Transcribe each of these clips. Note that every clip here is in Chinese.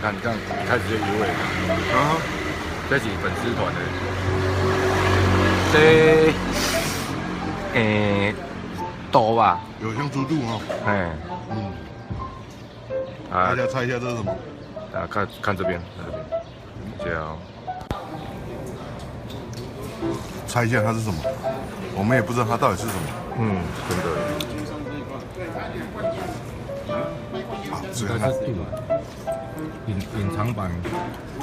看，这样开始就移位了。啊，这是粉丝团的。这豆吧，有像猪肚哦。哎，大家猜一下这是什么？看这边，这样。猜一下它是什么？我们也不知道它到底是什么。真的。好，应该是肚，隐藏版，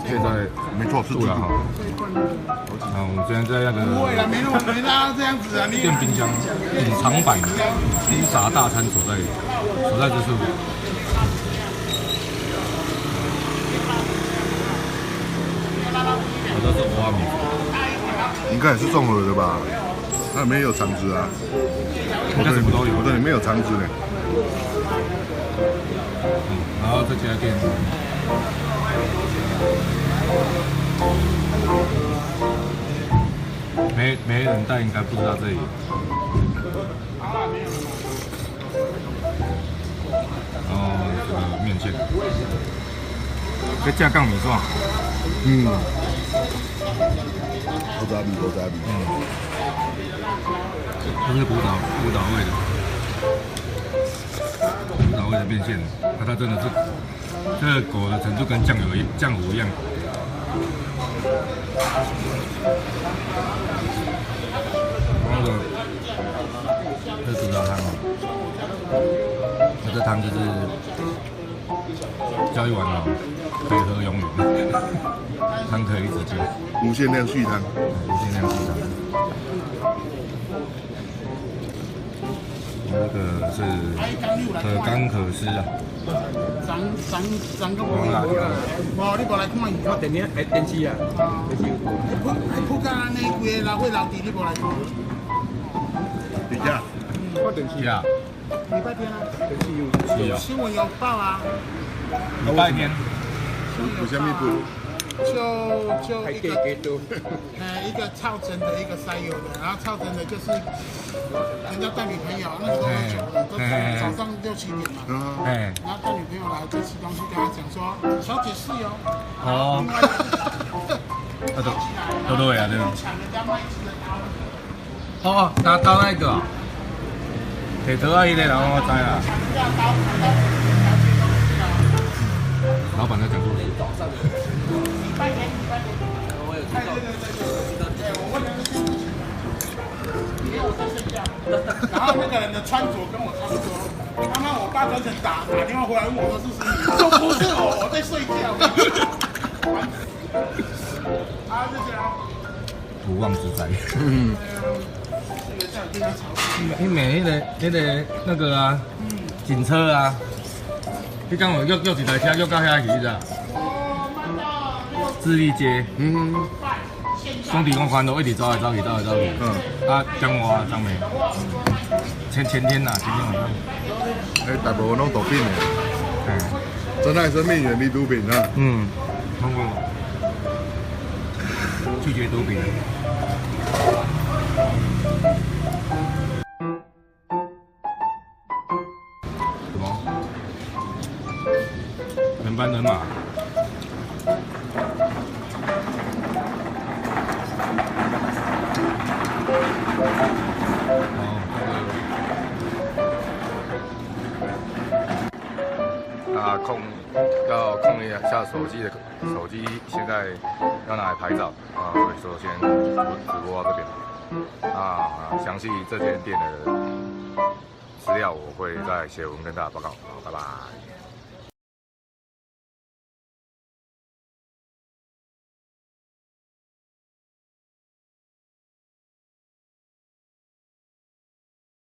现在没错是猪肚哈。我们现在在那个不会啦，没那这样子啊，电冰箱隐藏版披萨大餐所在之处。这是欧阿米，应该也是综合的吧？那里面有肠子啊，应该什么都有。我这里面有肠子呢。然后这家店，没人带应该不知道这里。然后这个面线，这架杠米是吧？狗杂米。这是古岛味的面线，它真的是这个裹的程度跟酱糊一样。那个这猪脚汤哦，这汤就是叫一碗哦，可以喝永远，汤可以一直接。无限量续汤。无限量续汤。这个是可干可湿啊。长个无你过来看伊。我电视啊。铺干安尼规个老岁老弟，你无来看。等一下。我电视啊。礼拜天啊。是哦。新闻有报啊。礼拜天。有虾米不？就一个超真的，一个塞油的，然后超真的就是人家带女朋友，那时候喝酒了，都早上6、7点嘛，然后带女朋友来就吃东西，跟他讲说，小姐是哟，哦，都会啊，对吧？抢人家卖鸡的刀，哦，拿刀那个，铁头啊，那个，然后我知啦。老板在讲故事。然后那个人的穿着跟我差不多。刚刚我爸专程打电话回来问我说是不是你？说不是我在睡觉。啊，就这样。不妄之灾。你每那个啊，警车啊，你讲我约一台车约到遐去咋？智利街。兄弟，我看到一直走来走去。啊，江华啊，张美，前天晚上。大部分拢毒品的。珍爱生命，远离毒品啊。通过拒绝毒品。什么？人斑人马。要控一下手机现在要拿来拍照啊，所以说先直播到这边啊，详细这间店的资料我会再写文跟大家报告，好，拜拜。